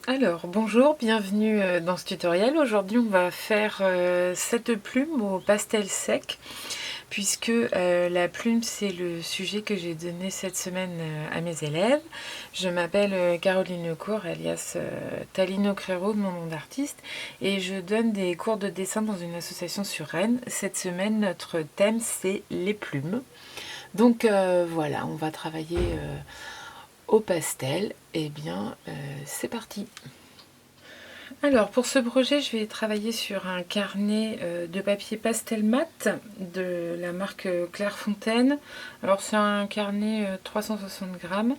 Alors bonjour, bienvenue dans ce tutoriel. Aujourd'hui on va faire cette plume au pastel sec puisque la plume c'est le sujet que j'ai donné cette semaine à mes élèves. Je m'appelle Caroline Lecourt alias Talino Crero de mon nom d'artiste et je donne des cours de dessin dans une association sur Rennes. Cette semaine notre thème c'est les plumes. Donc voilà, on va travailler au pastel. Et bien c'est parti. Alors pour ce projet, je vais travailler sur un carnet de papier pastel mat de la marque Clairefontaine. Alors c'est un carnet 360 grammes.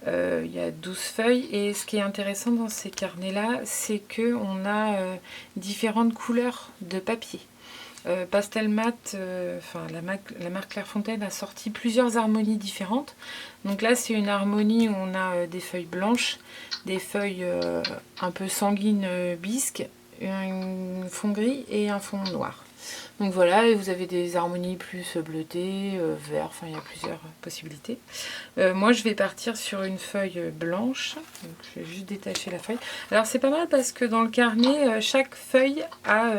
Il y a 12 feuilles et ce qui est intéressant dans ces carnets-là, c'est qu'on a différentes couleurs de papier. Pastel Mat, la marque Clairefontaine a sorti plusieurs harmonies différentes. Donc là, c'est une harmonie où on a des feuilles blanches, des feuilles un peu sanguines bisques, un fond gris et un fond noir. Donc voilà, et vous avez des harmonies plus bleutées, vert, enfin il y a plusieurs possibilités. Moi, je vais partir sur une feuille blanche. Donc, je vais juste détacher la feuille. Alors c'est pas mal parce que dans le carnet, chaque feuille a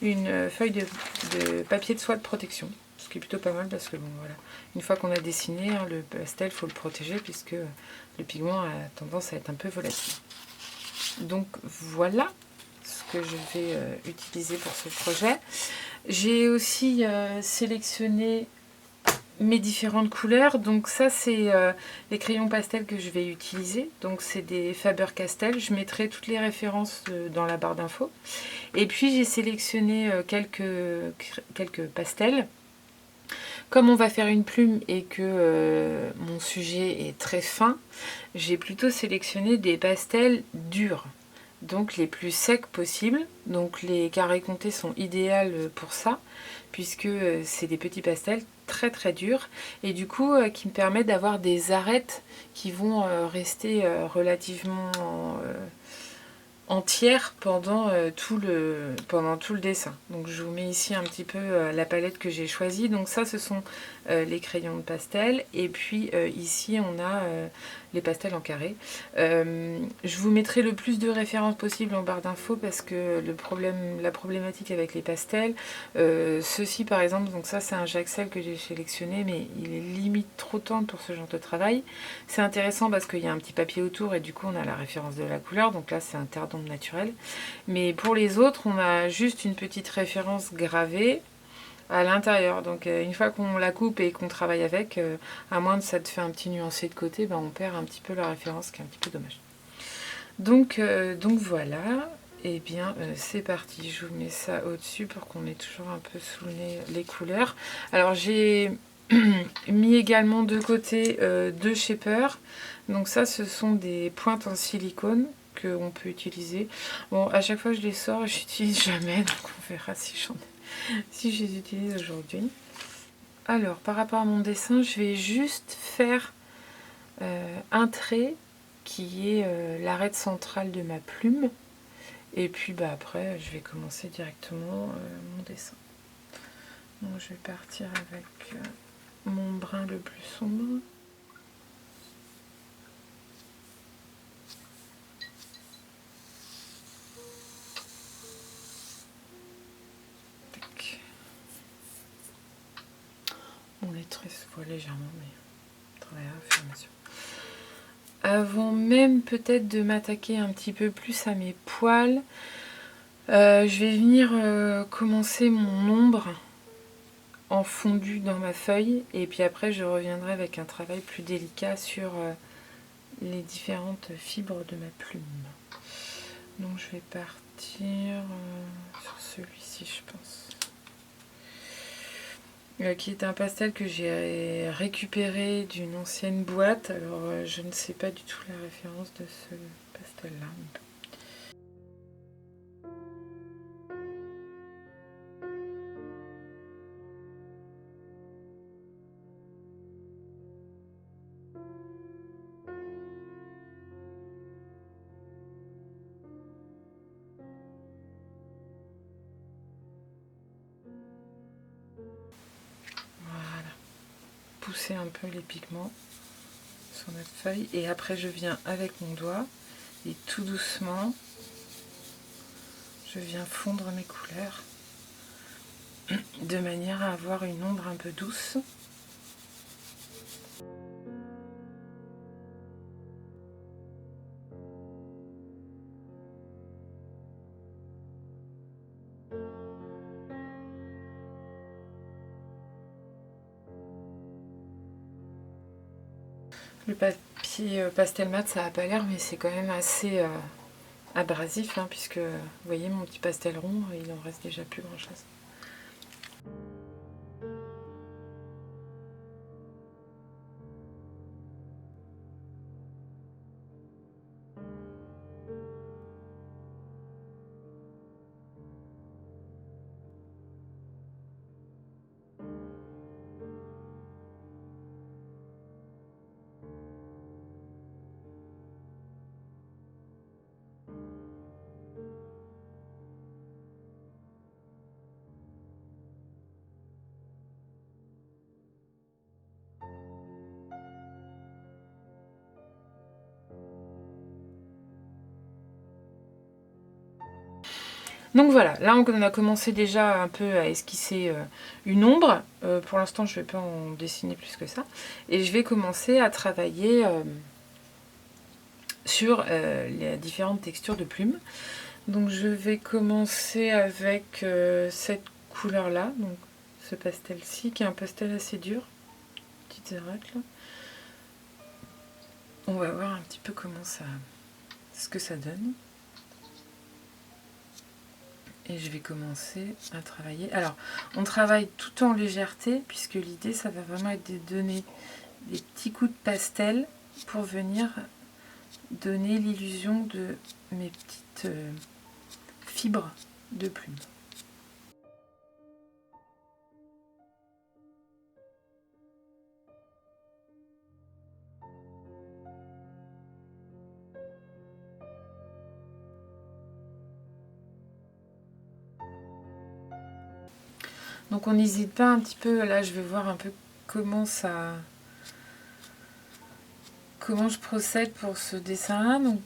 une feuille de papier de soie de protection. Ce qui est plutôt pas mal parce que bon voilà, une fois qu'on a dessiné, hein, le pastel, il faut le protéger puisque le pigment a tendance à être un peu volatile. Donc voilà ce que je vais utiliser pour ce projet. J'ai aussi sélectionné mes différentes couleurs. Donc ça c'est les crayons pastels que je vais utiliser. Donc c'est des Faber-Castell. Je mettrai toutes les références dans la barre d'infos. Et puis j'ai sélectionné quelques pastels. Comme on va faire une plume et que mon sujet est très fin, j'ai plutôt sélectionné des pastels durs. Donc les plus secs possibles. Donc les carrés comptés sont idéales pour ça, puisque c'est des petits pastels très très durs et du coup qui me permettent d'avoir des arêtes qui vont rester relativement entière pendant tout le dessin. Donc je vous mets ici un petit peu la palette que j'ai choisie. Donc ça ce sont les crayons de pastel et puis ici on a les pastels en carré. Je vous mettrai le plus de références possible en barre d'infos parce que la problématique avec les pastels, ceci par exemple, donc ça c'est un Jaxel que j'ai sélectionné mais il est limite trop tendre pour ce genre de travail. C'est intéressant parce qu'il y a un petit papier autour et du coup on a la référence de la couleur, donc là c'est un terre d'ombre naturel. Mais pour les autres on a juste une petite référence gravée à l'intérieur. Donc une fois qu'on la coupe et qu'on travaille avec, à moins de ça te fait un petit nuancé de côté, ben, on perd un petit peu la référence, qui est un petit peu dommage. Donc voilà, et bien c'est parti. Je vous mets ça au-dessus pour qu'on ait toujours un peu sous le nez les couleurs. Alors j'ai mis également de côté deux shapers. Donc ça ce sont des pointes en silicone qu'on peut utiliser. Bon, à chaque fois je les sors et je n'utilise jamais, donc on verra si je les utilise aujourd'hui. Alors par rapport à mon dessin, je vais juste faire un trait qui est l'arête centrale de ma plume. Et puis bah, après, je vais commencer directement mon dessin. Donc, je vais partir avec mon brin le plus sombre. Tac. Bon, les traits se voient légèrement, mais travailler à faire mesure. Avant même peut-être de m'attaquer un petit peu plus à mes poils, je vais venir commencer mon ombre en fondu dans ma feuille et puis après je reviendrai avec un travail plus délicat sur les différentes fibres de ma plume. Donc je vais partir sur celui-ci je pense. Qui est un pastel que j'ai récupéré d'une ancienne boîte. Alors je ne sais pas du tout la référence de ce pastel là. Voilà, pousser un peu les pigments sur notre feuille et après je viens avec mon doigt Et tout doucement, je viens fondre mes couleurs de manière à avoir une ombre un peu douce. Le papier pastel mat, ça n'a pas l'air, mais c'est quand même assez abrasif, hein, puisque vous voyez mon petit pastel rond, il en reste déjà plus grand chose. Donc voilà, là on a commencé déjà un peu à esquisser une ombre. Pour l'instant je ne vais pas en dessiner plus que ça. Et je vais commencer à travailler sur les différentes textures de plumes. Donc je vais commencer avec cette couleur-là, donc ce pastel-ci, qui est un pastel assez dur. Petites arêtes là. On va voir un petit peu ce que ça donne. Et je vais commencer à travailler. Alors, on travaille tout en légèreté, puisque l'idée, ça va vraiment être de donner des petits coups de pastel pour venir donner l'illusion de mes petites fibres de plumes. Donc on n'hésite pas un petit peu, là je vais voir un peu comment je procède pour ce dessin-là. Donc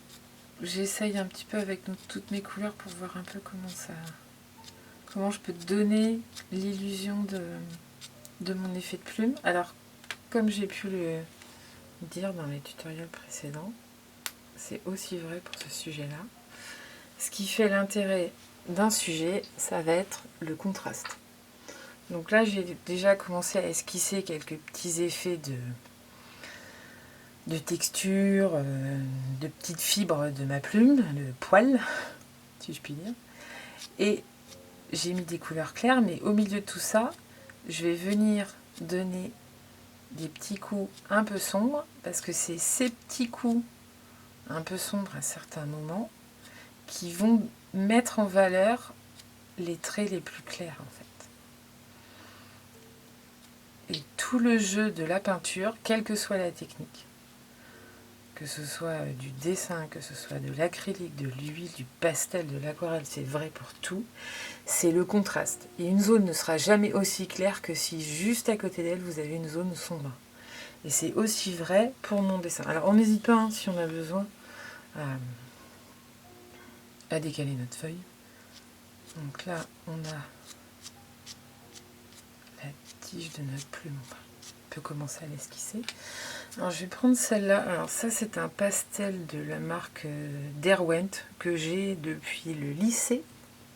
j'essaye un petit peu avec toutes mes couleurs pour voir un peu comment je peux donner l'illusion de mon effet de plume. Alors comme j'ai pu le dire dans les tutoriels précédents, c'est aussi vrai pour ce sujet-là. Ce qui fait l'intérêt d'un sujet, ça va être le contraste. Donc là, j'ai déjà commencé à esquisser quelques petits effets de texture, de petites fibres de ma plume, le poil, si je puis dire. Et j'ai mis des couleurs claires, mais au milieu de tout ça, je vais venir donner des petits coups un peu sombres, parce que c'est ces petits coups un peu sombres à certains moments qui vont mettre en valeur les traits les plus clairs en fait. Et tout le jeu de la peinture, quelle que soit la technique, que ce soit du dessin, que ce soit de l'acrylique, de l'huile, du pastel, de l'aquarelle, c'est vrai pour tout, c'est le contraste. Et une zone ne sera jamais aussi claire que si juste à côté d'elle, vous avez une zone sombre. Et c'est aussi vrai pour mon dessin. Alors on n'hésite pas, hein, si on a besoin, à décaler notre feuille. Donc là, on a la tige de notre plume. On peut commencer à l'esquisser. Alors je vais prendre celle-là. Alors ça, c'est un pastel de la marque Derwent que j'ai depuis le lycée.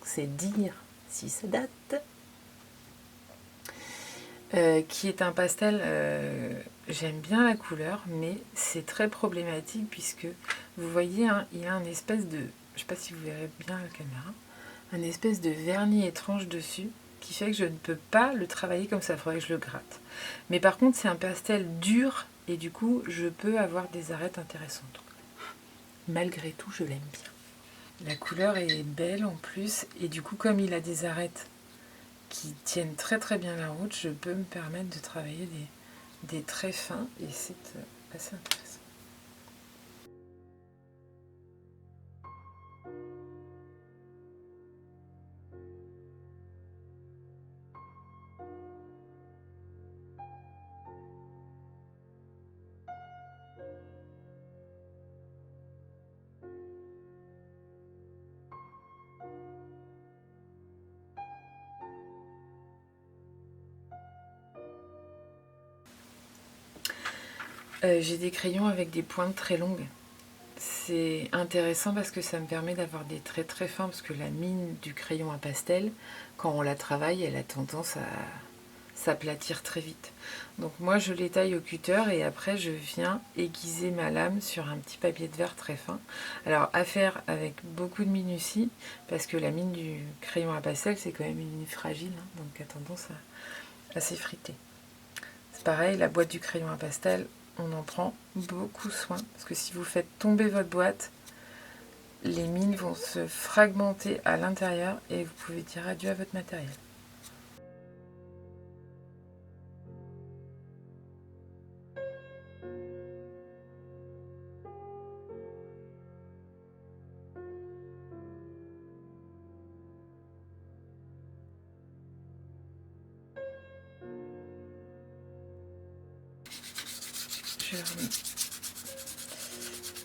C'est dire si ça date. Qui est un pastel, j'aime bien la couleur, mais c'est très problématique puisque vous voyez, hein, il y a un espèce de, je ne sais pas si vous verrez bien la caméra, un espèce de vernis étrange dessus qui fait que je ne peux pas le travailler comme ça, il faudrait que je le gratte. Mais par contre, c'est un pastel dur et du coup, je peux avoir des arêtes intéressantes. Malgré tout, je l'aime bien. La couleur est belle en plus et du coup, comme il a des arêtes qui tiennent très très bien la route, je peux me permettre de travailler des traits fins et c'est assez intéressant. J'ai des crayons avec des pointes très longues. C'est intéressant parce que ça me permet d'avoir des traits très fins, parce que la mine du crayon à pastel, quand on la travaille, elle a tendance à s'aplatir très vite. Donc moi je les taille au cutter et après je viens aiguiser ma lame sur un petit papier de verre très fin. Alors à faire avec beaucoup de minutie, parce que la mine du crayon à pastel c'est quand même une mine fragile, hein, donc a tendance à s'effriter. C'est pareil, la boîte du crayon à pastel, on en prend beaucoup soin, parce que si vous faites tomber votre boîte, les mines vont se fragmenter à l'intérieur et vous pouvez dire adieu à votre matériel.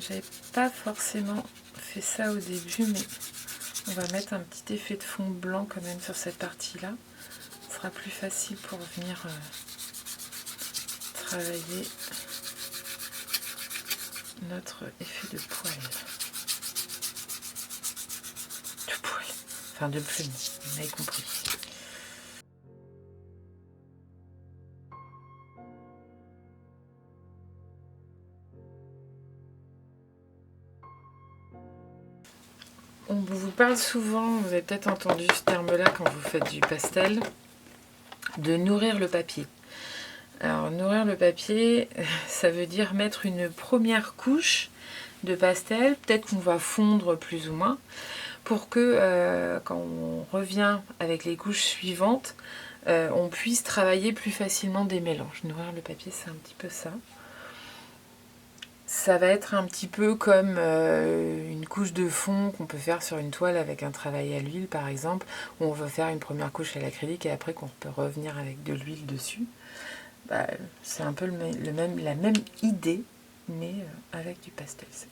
J'avais pas forcément fait ça au début, mais on va mettre un petit effet de fond blanc quand même sur cette partie-là. Ce sera plus facile pour venir travailler notre effet de poil. De poil. Enfin de plume, vous m'avez compris. On vous parle souvent, vous avez peut-être entendu ce terme-là quand vous faites du pastel, de nourrir le papier. Alors nourrir le papier, ça veut dire mettre une première couche de pastel, peut-être qu'on va fondre plus ou moins, pour que quand on revient avec les couches suivantes, on puisse travailler plus facilement des mélanges. Nourrir le papier, c'est un petit peu ça. Ça va être un petit peu comme une couche de fond qu'on peut faire sur une toile avec un travail à l'huile par exemple, où on va faire une première couche à l'acrylique et après qu'on peut revenir avec de l'huile dessus. Bah, c'est un peu la même idée, mais avec du pastel sec.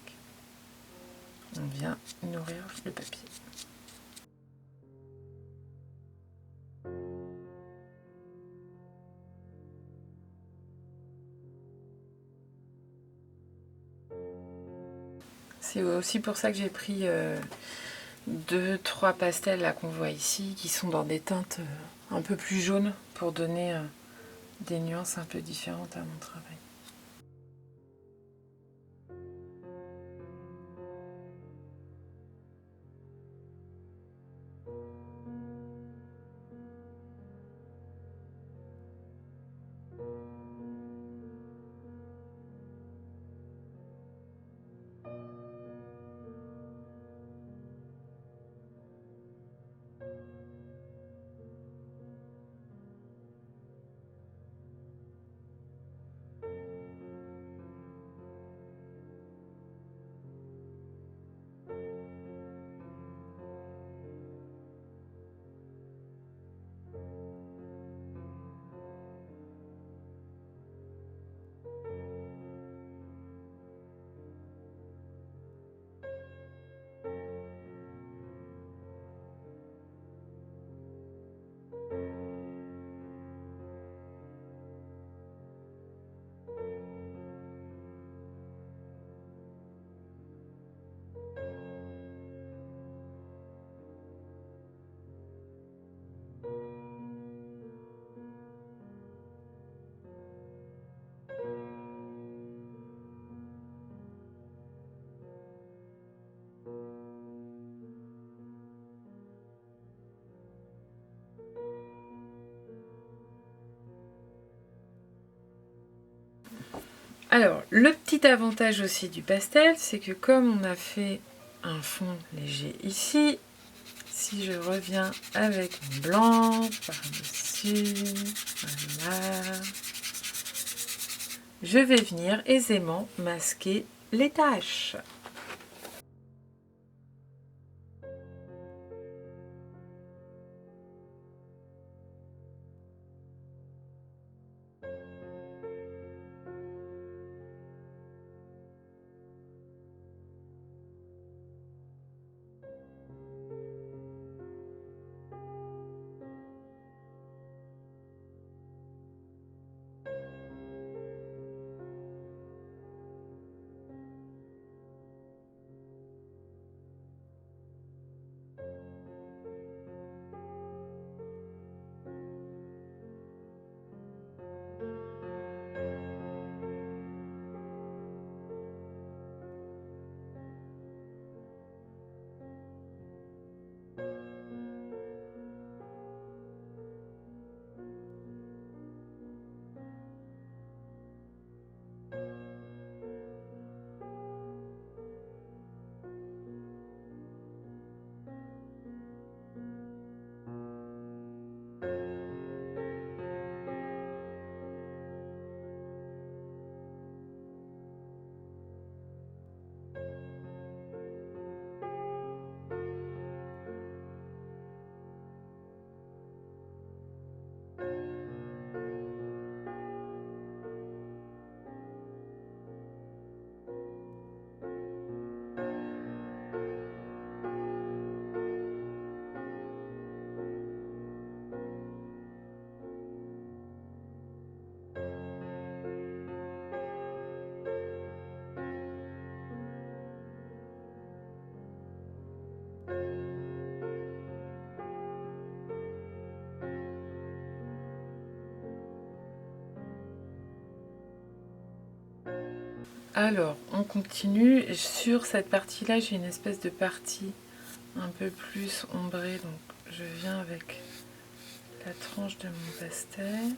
On vient nourrir le papier. C'est aussi pour ça que j'ai pris 2-3 pastels là qu'on voit ici, qui sont dans des teintes un peu plus jaunes, pour donner des nuances un peu différentes à mon travail. Alors, le petit avantage aussi du pastel, c'est que comme on a fait un fond léger ici, si je reviens avec mon blanc par-dessus, voilà, je vais venir aisément masquer les taches. Alors, on continue. Sur cette partie-là, j'ai une espèce de partie un peu plus ombrée. Donc, je viens avec la tranche de mon pastel.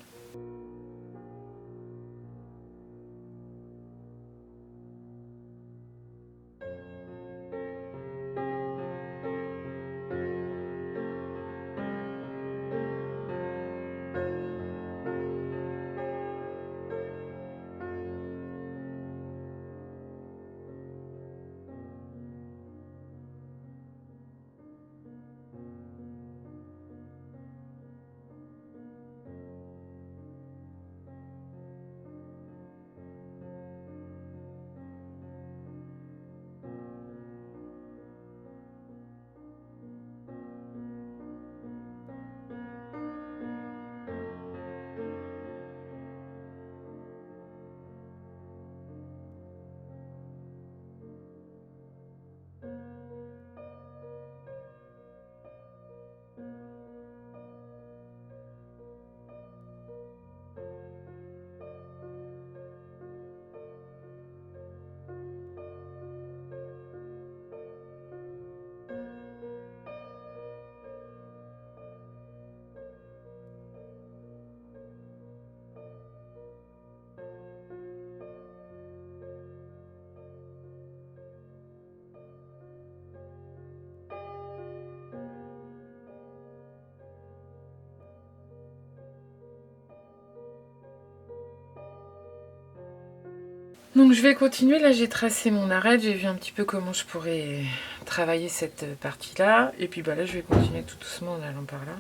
Donc je vais continuer, là j'ai tracé mon arête, j'ai vu un petit peu comment je pourrais travailler cette partie-là. Et puis là je vais continuer tout doucement en allant par là.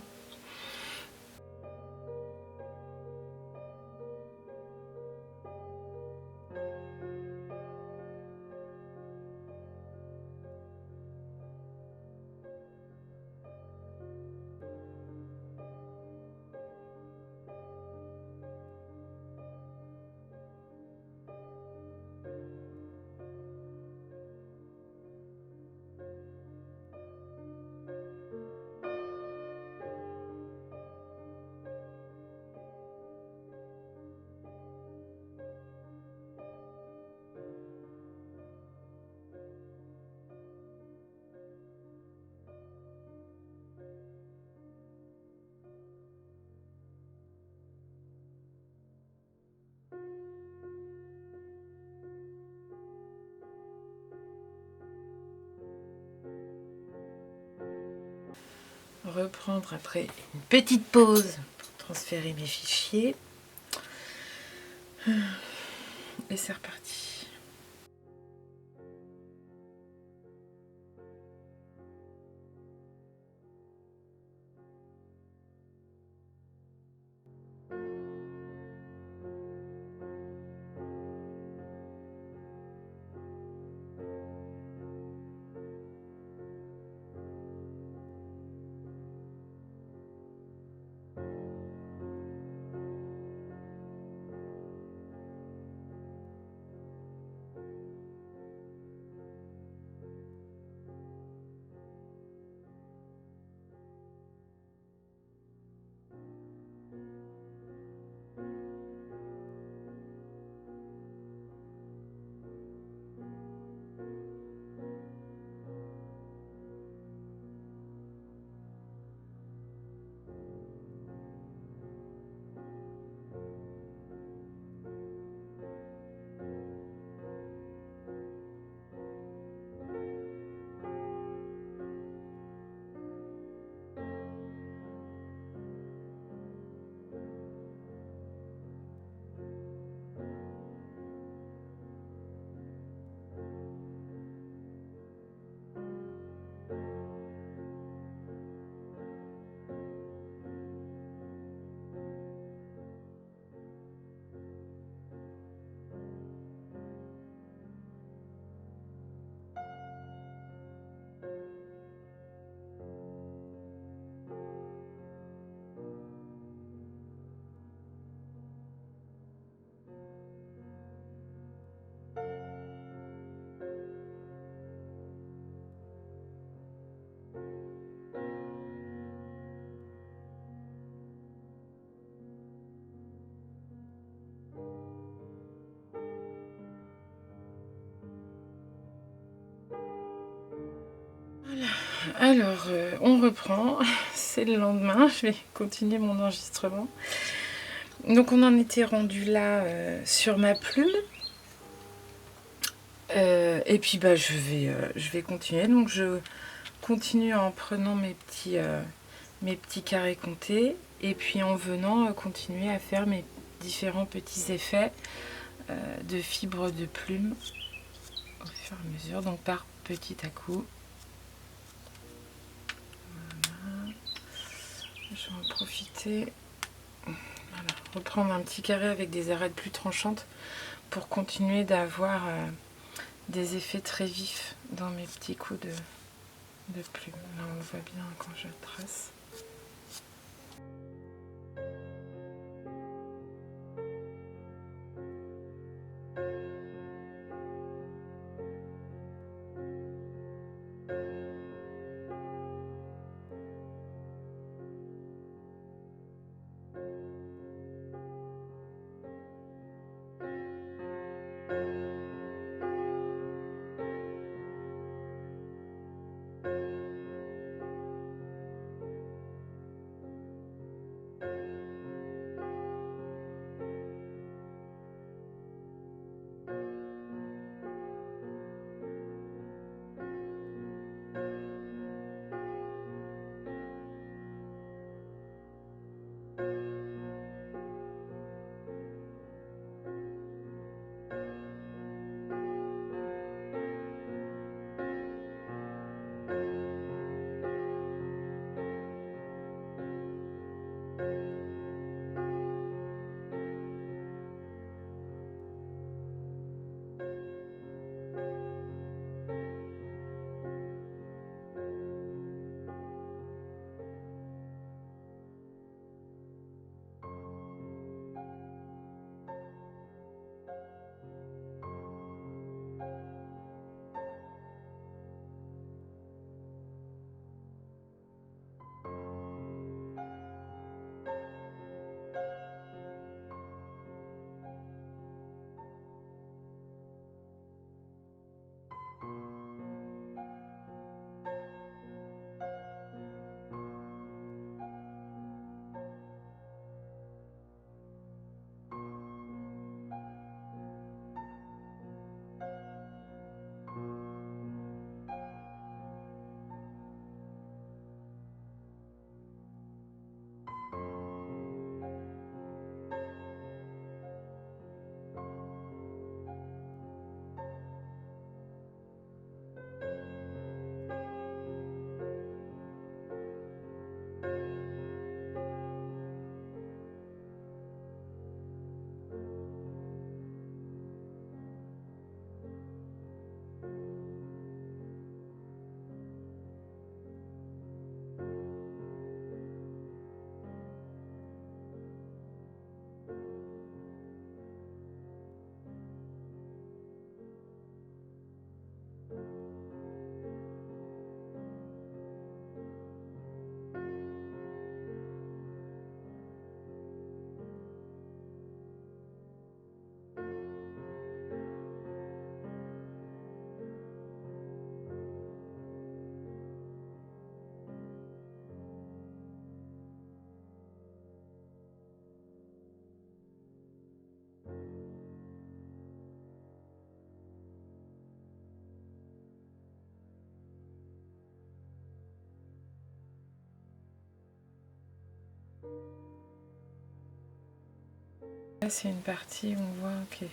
Reprendre après une petite pause pour transférer mes fichiers. Et c'est reparti. Alors, on reprend, c'est le lendemain, je vais continuer mon enregistrement. Donc on en était rendu là sur ma plume. Et puis bah, je vais continuer. Donc je continue en prenant mes petits carrés comptés. Et puis en venant continuer à faire mes différents petits effets de fibres de plume au fur et à mesure. Donc par petit à coup. Voilà. Je vais en profiter. Voilà. Reprendre un petit carré avec des arêtes plus tranchantes pour continuer d'avoir des effets très vifs dans mes petits coups de plume. Là on le voit bien quand je trace. Là c'est une partie où on voit qui est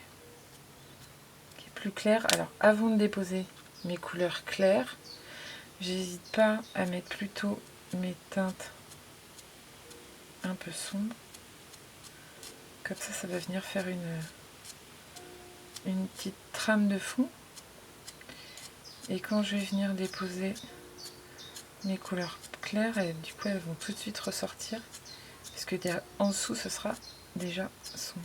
plus claire. Alors avant de déposer mes couleurs claires, j'hésite pas à mettre plutôt mes teintes un peu sombres. Comme ça va venir faire une petite trame de fond. Et quand je vais venir déposer mes couleurs claires, du coup elles vont tout de suite ressortir. Parce que en dessous ce sera déjà sombre.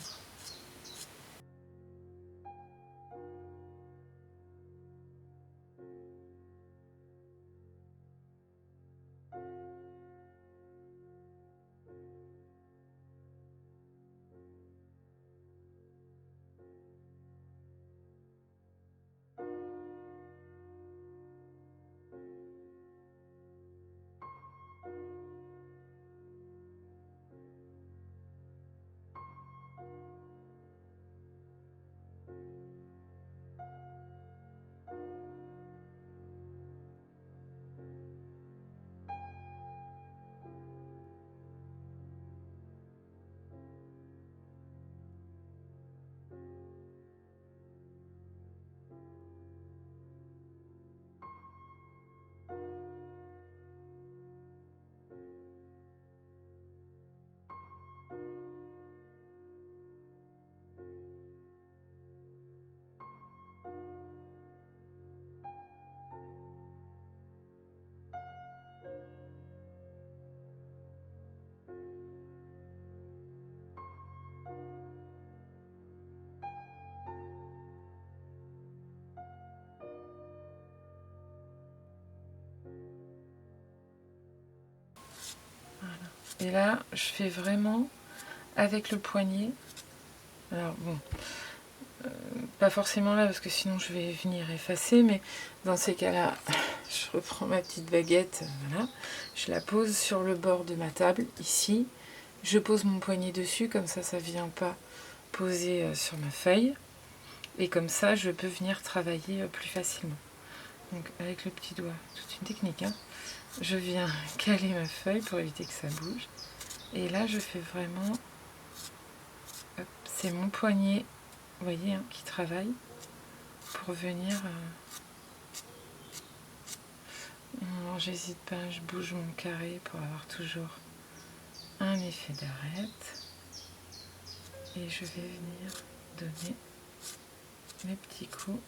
Et là, je fais vraiment avec le poignet. Alors bon, pas forcément là parce que sinon je vais venir effacer, mais dans ces cas-là, je reprends ma petite baguette, voilà, je la pose sur le bord de ma table, ici. Je pose mon poignet dessus, comme ça, ça ne vient pas poser sur ma feuille. Et comme ça, je peux venir travailler plus facilement. Donc avec le petit doigt, toute une technique, hein, je viens caler ma feuille pour éviter que ça bouge. Et là, je fais vraiment... C'est mon poignet, vous voyez, hein, qui travaille pour venir... Non, j'hésite pas, je bouge mon carré pour avoir toujours un effet d'arête. Et je vais venir donner mes petits coups.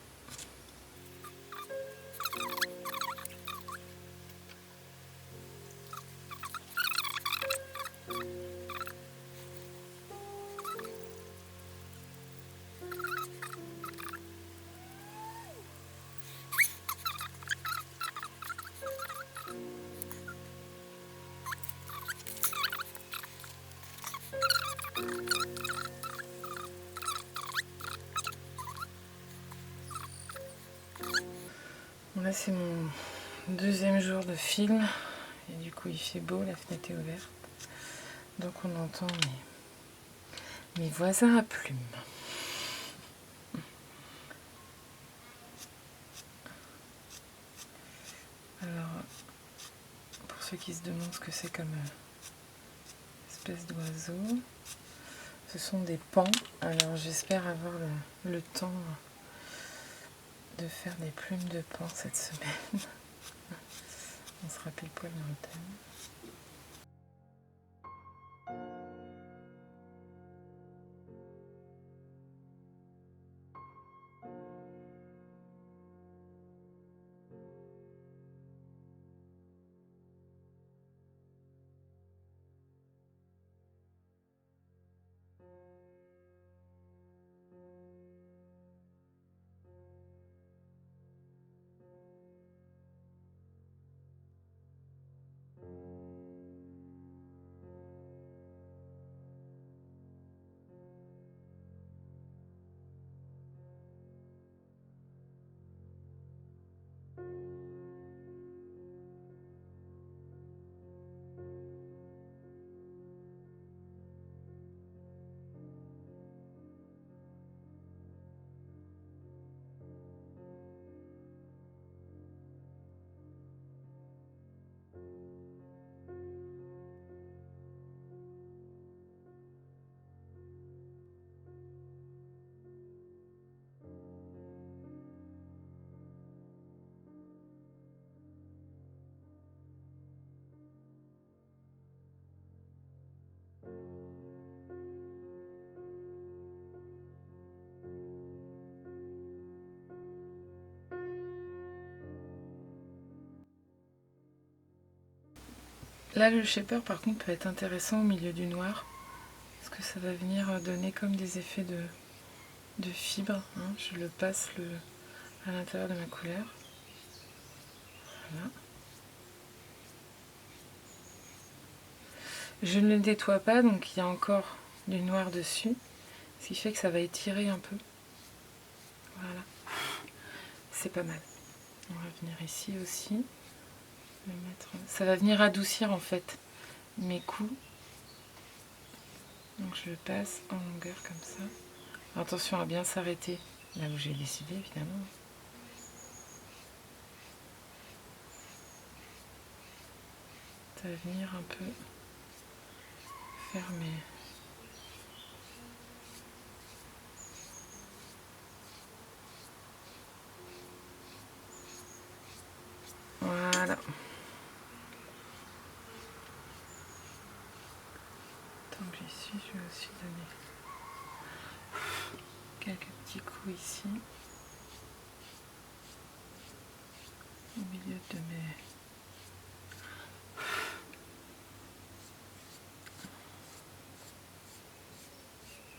Bon, là c'est mon deuxième jour de film et du coup il fait beau, la fenêtre est ouverte, donc on entend mes voisins à plumes. Alors pour ceux qui se demandent ce que c'est comme espèce d'oiseau, ce sont des pans. Alors j'espère avoir le temps de faire des plumes de pan cette semaine. On se rappelle poil dans le thème. Là le shaper par contre peut être intéressant au milieu du noir, parce que ça va venir donner comme des effets de fibres, hein. Je le passe à l'intérieur de ma couleur. Voilà. Je ne le nettoie pas, donc il y a encore du noir dessus, ce qui fait que ça va étirer un peu. Voilà, c'est pas mal. On va venir ici aussi. Le mettre... Ça va venir adoucir en fait mes coups. Donc je le passe en longueur comme ça. Attention à bien s'arrêter là où j'ai décidé évidemment. Ça va venir un peu fermer. Voilà. Tant que j'y suis, je vais aussi donner quelques petits coups ici. Au milieu de mes...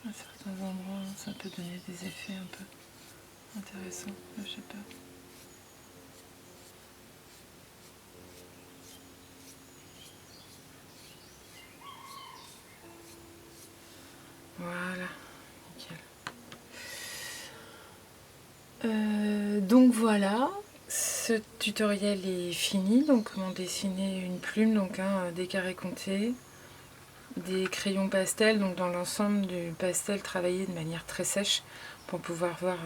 À certains endroits, ça peut donner des effets un peu intéressants, je sais pas. Donc voilà, ce tutoriel est fini. Donc comment dessiner une plume, donc des carrés comptés, des crayons pastel, donc dans l'ensemble du pastel travaillé de manière très sèche pour pouvoir voir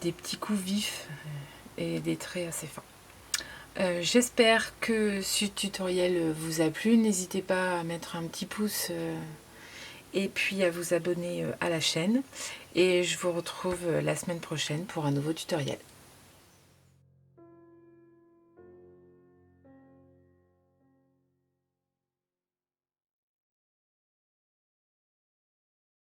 des petits coups vifs et des traits assez fins. J'espère que ce tutoriel vous a plu. N'hésitez pas à mettre un petit pouce et puis à vous abonner à la chaîne. Et je vous retrouve la semaine prochaine pour un nouveau tutoriel.